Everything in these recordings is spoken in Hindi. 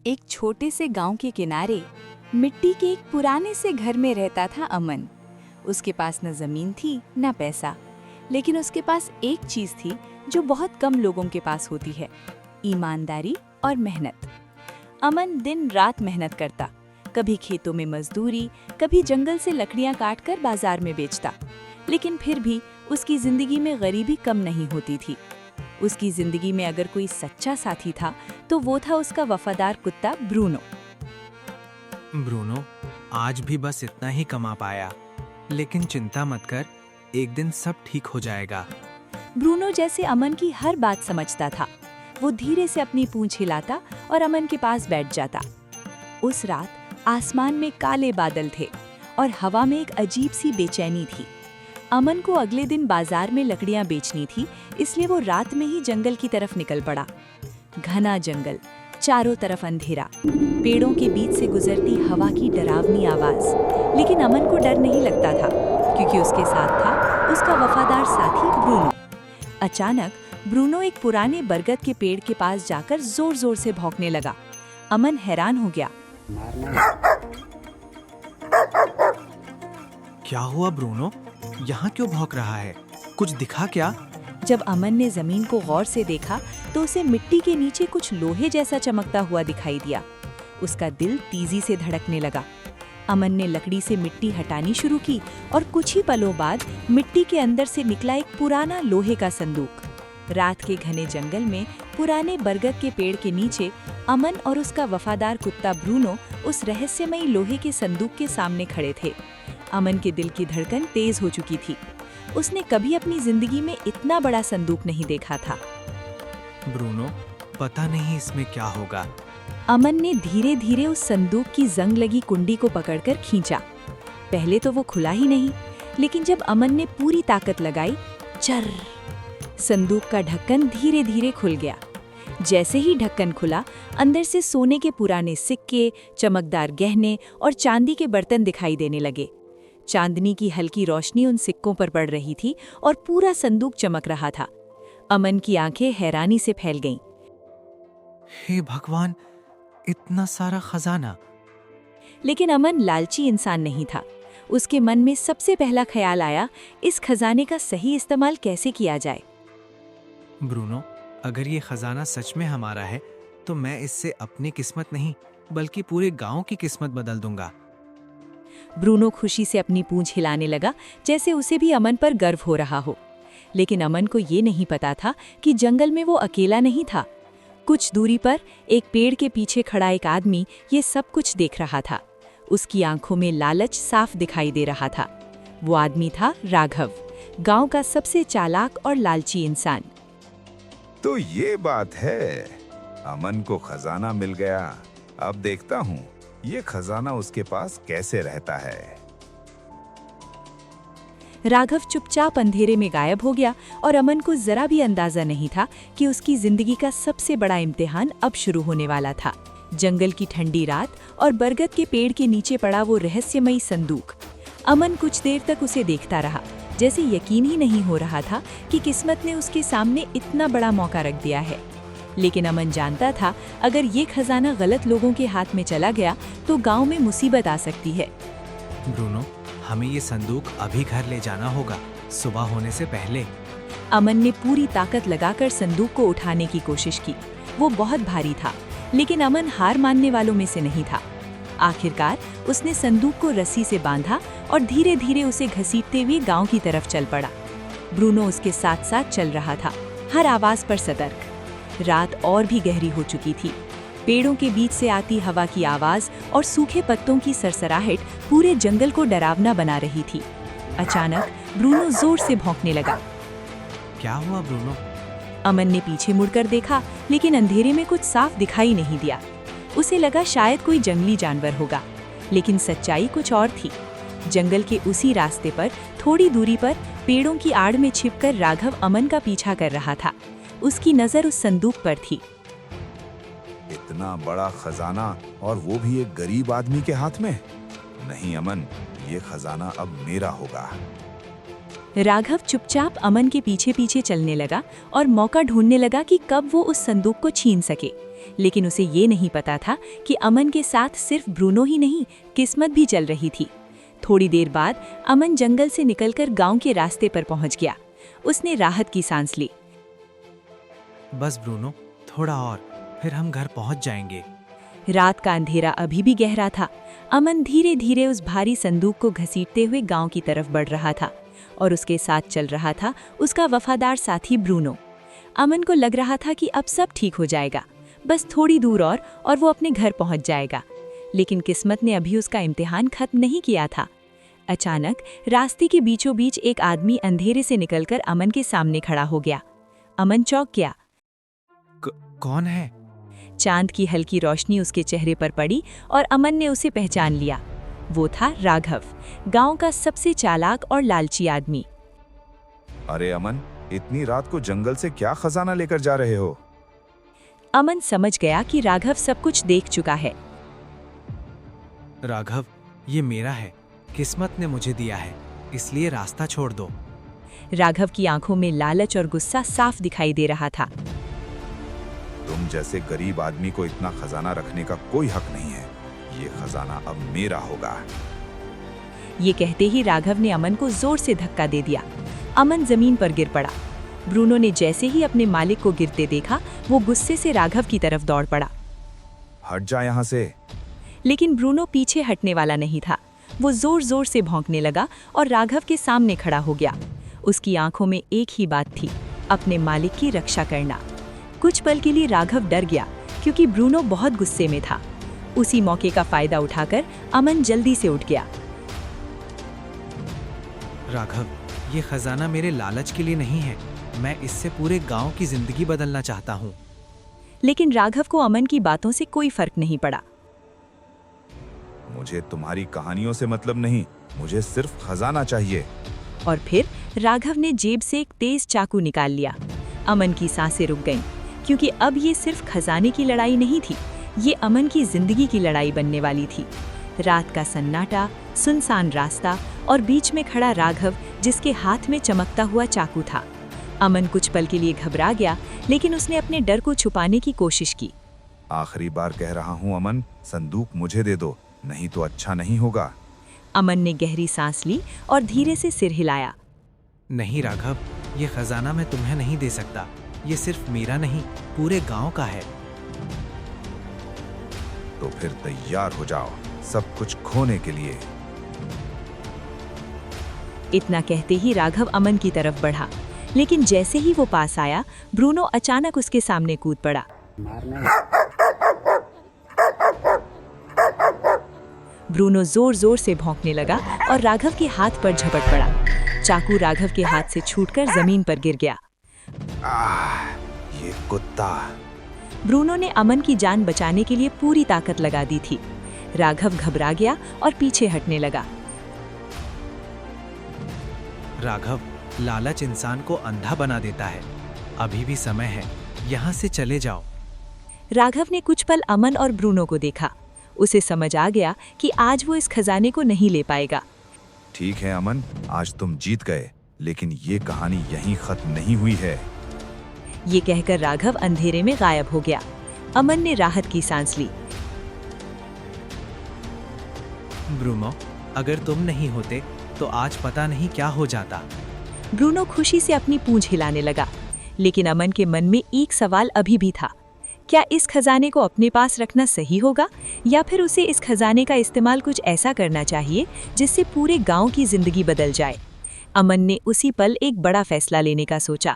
एक छोटे से गांव के किनारे मिट्टी के एक पुराने से घर में रहता था अमन। उसके पास न जमीन थी न पैसा, लेकिन उसके पास एक चीज थी जो बहुत कम लोगों के पास होती है, ईमानदारी और मेहनत। अमन दिन रात मेहनत करता, कभी खेतों में मजदूरी, कभी जंगल से लकड़ियां काटकर बाजार में बेचता, लेकिन फिर भी उसकी जिंदगी में गरीबी कम नहीं होती थी। उसकी जिंदगी में अगर कोई सच्चा साथी था तो वो था उसका वफादार कुत्ता ब्रूनो। ब्रूनो, आज भी बस इतना ही कमा पाया, लेकिन चिंता मत कर, एक दिन सब ठीक हो जाएगा। ब्रूनो जैसे अमन की हर बात समझता था। वो धीरे से अपनी पूंछ हिलाता और अमन के पास बैठ जाता। उस रात आसमान में काले बादल थे और हवा में एक अजीब सी बेचैनी थी। अमन को अगले दिन बाजार में लकड़ियां बेचनी थी, इसलिए वो रात में ही जंगल की तरफ निकल पड़ा। घना जंगल, चारों तरफ अंधेरा, पेड़ों के बीच से गुजरती हवा की डरावनी आवाज। लेकिन अमन को डर नहीं लगता था, क्योंकि उसके साथ था उसका वफादार साथी ब्रूनो। अचानक ब्रूनो एक पुराने बरगद के पेड़ के पास जाकर जोर जोर से भौंकने लगा। अमन हैरान हो गया। क्या हुआ ब्रूनो? यहाँ क्यों भौंक रहा है? कुछ दिखा क्या? जब अमन ने जमीन को गौर से देखा तो उसे मिट्टी के नीचे कुछ लोहे जैसा चमकता हुआ दिखाई दिया। उसका दिल तेजी से धड़कने लगा। अमन ने लकड़ी से मिट्टी हटानी शुरू की और कुछ ही पलों बाद मिट्टी के अंदर से निकला एक पुराना लोहे का संदूक। रात के घने जंगल में पुराने बरगद के पेड़ के नीचे अमन और उसका वफादार कुत्ता ब्रूनो उस रहस्यमयी लोहे के संदूक के सामने खड़े थे। अमन के दिल की धड़कन तेज हो चुकी थी। उसने कभी अपनी जिंदगी में इतना बड़ा संदूक नहीं देखा था। ब्रूनो, पता नहीं इसमें क्या होगा। अमन ने धीरे धीरे उस संदूक की जंग लगी कुंडी को पकड़कर खींचा। पहले तो वो खुला ही नहीं, लेकिन जब अमन ने पूरी ताकत लगाई, चर, संदूक का ढक्कन धीरे धीरे खुल गया। जैसे ही ढक्कन खुला, अंदर से सोने के पुराने सिक्के, चमकदार गहने और चांदी के बर्तन दिखाई देने लगे। चांदनी की हल्की रोशनी उन सिक्कों पर पड़ रही थी और पूरा संदूक चमक रहा था। अमन की आंखें हैरानी से फैल गईं। हे भगवान, इतना सारा खजाना! लेकिन अमन लालची इंसान नहीं था। उसके मन में सबसे पहला ख्याल आया, इस खजाने का सही इस्तेमाल कैसे किया जाए। ब्रूनो, अगर ये खजाना सच में हमारा है तो मैं इससे अपनी किस्मत नहीं बल्कि पूरे गांव की किस्मत बदल दूंगा। ब्रूनो खुशी से अपनी पूंछ हिलाने लगा, जैसे उसे भी अमन पर गर्व हो रहा हो। लेकिन अमन को ये नहीं पता था कि जंगल में वो अकेला नहीं था। कुछ दूरी पर एक पेड़ के पीछे खड़ा एक आदमी ये सब कुछ देख रहा था। उसकी आंखों में लालच साफ दिखाई दे रहा था। वो आदमी था राघव, गांव का सबसे चालाक और लालची इंसान। तो ये बात है, अमन को खजाना मिल गया। अब देखता हूँ ये खजाना उसके पास कैसे रहता है। राघव चुपचाप अंधेरे में गायब हो गया और अमन को जरा भी अंदाजा नहीं था कि उसकी जिंदगी का सबसे बड़ा इम्तिहान अब शुरू होने वाला था। जंगल की ठंडी रात और बरगद के पेड़ के नीचे पड़ा वो रहस्यमयी संदूक। अमन कुछ देर तक उसे देखता रहा, जैसे यकीन ही नहीं हो रहा था कि किस्मत ने उसके सामने इतना बड़ा मौका रख दिया है। लेकिन अमन जानता था, अगर ये खजाना गलत लोगों के हाथ में चला गया तो गांव में मुसीबत आ सकती है। ब्रूनो, हमें ये संदूक अभी घर ले जाना होगा, सुबह होने से पहले। अमन ने पूरी ताकत लगाकर संदूक को उठाने की कोशिश की। वो बहुत भारी था, लेकिन अमन हार मानने वालों में से नहीं था। आखिरकार उसने संदूक को रस्सी से बांधा और धीरे धीरे उसे घसीटते हुए गांव की तरफ चल पड़ा। ब्रूनो उसके साथ साथ चल रहा था, हर आवाज पर सतर्क। रात और भी गहरी हो चुकी थी। पेड़ों के बीच से आती हवा की आवाज और सूखे पत्तों की सरसराहट पूरे जंगल को डरावना बना रही थी। अचानक ब्रूनो जोर से भौंकने लगा। क्या हुआ ब्रूनो? अमन ने पीछे मुड़कर देखा, लेकिन अंधेरे में कुछ साफ दिखाई नहीं दिया। उसे लगा शायद कोई जंगली जानवर होगा, लेकिन सच्चाई कुछ और थी। जंगल के उसी रास्ते पर थोड़ी दूरी पर पेड़ों की आड़ में छिपकर राघव अमन का पीछा कर रहा था। उसकी नजर उस संदूक पर थी। इतना बड़ा खजाना और वो भी एक गरीब आदमी के हाथ में? नहीं अमन, ये खजाना अब मेरा होगा। राघव चुपचाप अमन के पीछे पीछे चलने लगा और मौका ढूंढने लगा कि कब वो उस संदूक को छीन सके। लेकिन उसे ये नहीं पता था कि अमन के साथ सिर्फ ब्रूनो ही नहीं, किस्मत भी चल रही थी। थोड़ी देर बाद अमन जंगल से निकलकर गांव के रास्ते पर पहुंच गया। उसने राहत की सांस ली। बस ब्रूनो, थोड़ा और, फिर हम घर पहुंच जाएंगे। रात का अंधेरा अभी भी गहरा था। अमन धीरे धीरे उस भारी संदूक को घसीटते हुए गांव की तरफ बढ़ रहा था और उसके साथ चल रहा था उसका वफादार साथी ब्रूनो। अमन को लग रहा था कि अब सब ठीक हो जाएगा, बस थोड़ी दूर और वो अपने घर पहुंच जाएगा। लेकिन किस्मत ने अभी उसका इम्तिहान खत्म नहीं किया था। अचानक रास्ते के बीचों बीच एक आदमी अंधेरे से निकलकर अमन के सामने खड़ा हो गया। अमन चौंक गया। कौन है? चांद की हल्की रोशनी उसके चेहरे पर पड़ी और अमन ने उसे पहचान लिया। वो था राघव, गांव का सबसे चालाक और लालची आदमी। अरे अमन, इतनी रात को जंगल से क्या खजाना लेकर जा रहे हो? अमन समझ गया कि राघव सब कुछ देख चुका है। राघव, ये मेरा है, किस्मत ने मुझे दिया है, इसलिए रास्ता छोड़ दो। राघव की आंखों में लालच और गुस्सा साफ दिखाई दे रहा था। तुम जैसे गरीब आदमी को इतना खजाना रखने का कोई हक नहीं है। ये खजाना अब मेरा होगा। ये कहते ही राघव ने अमन को जोर से धक्का दे दिया। अमन जमीन पर गिर पड़ा। ब्रूनो ने जैसे ही अपने मालिक को गिरते देखा, वो गुस्से से राघव की तरफ दौड़ पड़ा। हट जा यहाँ से। लेकिन ब्रूनो पीछे हटने वाला नहीं था। वो जोर जोर से भौंकने लगा और राघव के सामने खड़ा हो गया। उसकी आंखों में एक ही बात थी, अपने मालिक की रक्षा करना। कुछ पल के लिए राघव डर गया क्योंकि ब्रूनो बहुत गुस्से में था। उसी मौके का फायदा उठाकर अमन जल्दी से उठ गया। राघव, ये खजाना मेरे लालच के लिए नहीं है, मैं इससे पूरे गांव की जिंदगी बदलना चाहता हूँ। लेकिन राघव को अमन की बातों से कोई फर्क नहीं पड़ा। मुझे तुम्हारी कहानियों से मतलब नहीं, मुझे सिर्फ खजाना चाहिए। और फिर राघव ने जेब से एक तेज चाकू निकाल लिया। अमन की सांसें रुक गईं, क्योंकि अब ये सिर्फ खजाने की लड़ाई नहीं थी, ये अमन की जिंदगी की लड़ाई बनने वाली थी। रात का सन्नाटा, सुनसान रास्ता और बीच में खड़ा राघव जिसके हाथ में चमकता हुआ चाकू था। अमन कुछ पल के लिए घबरा गया, लेकिन उसने अपने डर को छुपाने की कोशिश की। आखिरी बार कह रहा हूँ अमन, संदूक मुझे दे दो, नहीं तो अच्छा नहीं होगा। अमन ने गहरी सांस ली और धीरे से सिर हिलाया। नहीं राघव, ये खजाना मैं तुम्हें नहीं दे सकता, ये सिर्फ मेरा नहीं, पूरे गांव का है। तो फिर तैयार हो जाओ, सब कुछ खोने के लिए। इतना कहते ही राघव अमन की तरफ बढ़ा, लेकिन जैसे ही वो पास आया, ब्रूनो अचानक उसके सामने कूद पड़ा। ब्रूनो जोर जोर से भौंकने लगा और राघव के हाथ पर झपट पड़ा। चाकू राघव के हाथ से छूटकर जमीन पर गिर गया। ये कुत्ता। ब्रूनो ने अमन की जान बचाने के लिए पूरी ताकत लगा दी थी। राघव घबरा गया और पीछे हटने लगा। राघव, लालच इंसान को अंधा बना देता है, अभी भी समय है, यहाँ से चले जाओ। राघव ने कुछ पल अमन और ब्रूनो को देखा। उसे समझ आ गया कि आज वो इस खजाने को नहीं ले पाएगा। ठीक है अमन, आज तुम जीत गए, लेकिन ये कहानी यहीं खत्म नहीं हुई है। ये कहकर राघव अंधेरे में गायब हो गया। अमन ने राहत की सांस ली। ब्रूनो, अगर तुम नहीं होते तो आज पता नहीं क्या हो जाता। ब्रूनो खुशी से अपनी पूंछ हिलाने लगा, लेकिन अमन के मन में एक सवाल अभी भी था। क्या इस खजाने को अपने पास रखना सही होगा, या फिर उसे इस खजाने का इस्तेमाल कुछ ऐसा करना चाहिए जिससे पूरे गांव की जिंदगी बदल जाए? अमन ने उसी पल एक बड़ा फैसला लेने का सोचा,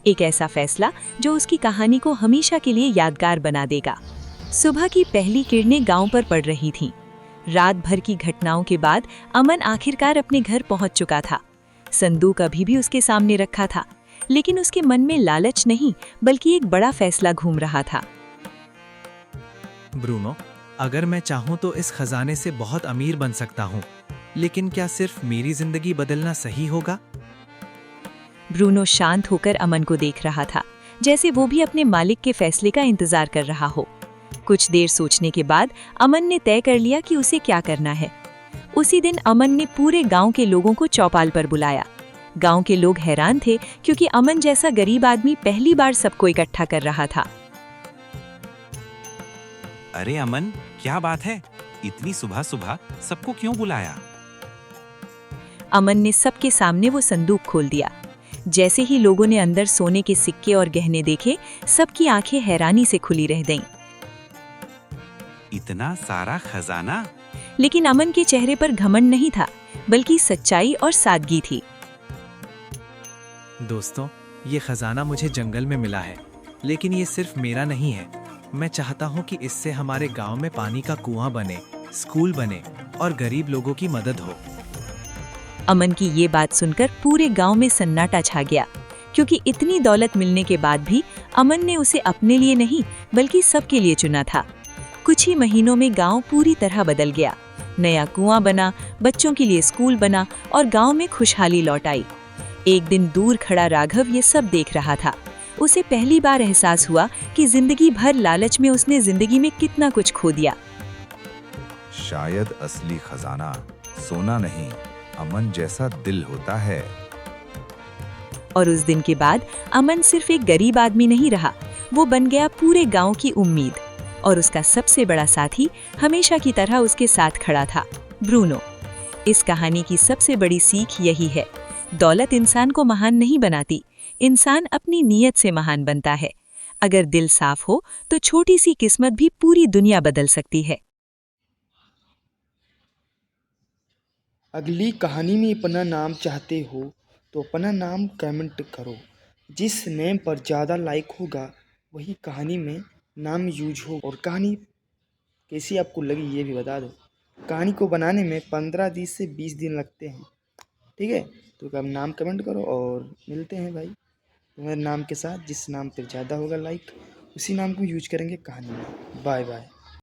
एक ऐसा फैसला जो उसकी कहानी को हमेशा के लिए यादगार बना देगा। सुबह की पहली किरणें गांव पर पड़ रही थीं। रात भर की घटनाओं के बाद अमन आखिरकार अपने घर पहुंच चुका था। संदूक अभी भी उसके सामने रखा था, लेकिन उसके मन में लालच नहीं बल्कि एक बड़ा फैसला घूम रहा था। ब्रूनो, अगर मैं चाहूँ तो इस खजाने से बहुत अमीर बन सकता हूँ, लेकिन क्या सिर्फ मेरी जिंदगी बदलना सही होगा? ब्रूनो शांत होकर अमन को देख रहा था, जैसे वो भी अपने मालिक के फैसले का इंतजार कर रहा हो। कुछ देर सोचने के बाद अमन ने तय कर लिया कि उसे क्या करना है। उसी दिन अमन ने पूरे गांव के लोगों को चौपाल पर बुलाया। गांव के लोग हैरान थे क्योंकि अमन जैसा गरीब आदमी पहली बार सबको इकट्ठा कर रहा था। अरे अमन, क्या बात है? इतनी सुबह सुबह सबको क्यों बुलाया? अमन ने सबके सामने वो संदूक खोल दिया। जैसे ही लोगों ने अंदर सोने के सिक्के और गहने देखे, सबकी आंखें हैरानी से खुली रह गईं। इतना सारा खजाना? लेकिन अमन के चेहरे पर घमंड नहीं था, बल्कि सच्चाई और सादगी थी। दोस्तों, ये खजाना मुझे जंगल में मिला है, लेकिन ये सिर्फ मेरा नहीं है। मैं चाहता हूँ कि इससे हमारे गांव में पानी का कुआं बने, स्कूल बने और गरीब लोगों की मदद हो। अमन की ये बात सुनकर पूरे गांव में सन्नाटा छा गया, क्योंकि इतनी दौलत मिलने के बाद भी अमन ने उसे अपने लिए नहीं, बल्कि सबके लिए चुना था। कुछ ही महीनों में गांव पूरी तरह बदल गया। नया कुआं बना, बच्चों के लिए स्कूल बना और गांव में खुशहाली लौट आई। एक दिन दूर खड़ा राघव ये सब देख रहा था। उसे पहली बार एहसास हुआ कि जिंदगी भर लालच में उसने जिंदगी में कितना कुछ खो दिया। शायद असली खजाना सोना नहीं, अमन जैसा दिल होता है। और उस दिन के बाद अमन सिर्फ एक गरीब आदमी नहीं रहा, वो बन गया पूरे गांव की उम्मीद। और उसका सबसे बड़ा साथी हमेशा की तरह उसके साथ खड़ा था, ब्रूनो। इस कहानी की सबसे बड़ी सीख यही है, दौलत इंसान को महान नहीं बनाती, इंसान अपनी नीयत से महान बनता है। अगर दिल साफ हो तो छोटी सी किस्मत भी पूरी दुनिया बदल सकती है। अगली कहानी में अपना नाम चाहते हो तो अपना नाम कमेंट करो। जिस नेम पर ज़्यादा लाइक होगा वही कहानी में नाम यूज हो। और कहानी कैसी आपको लगी ये भी बता दो। कहानी को बनाने में 15 दिन से 20 दिन लगते हैं। ठीक है, तो अब नाम कमेंट करो और मिलते हैं भाई तुम्हारे नाम के साथ। जिस नाम पर ज़्यादा होगा लाइक, उसी नाम को यूज करेंगे कहानी में। Bye bye.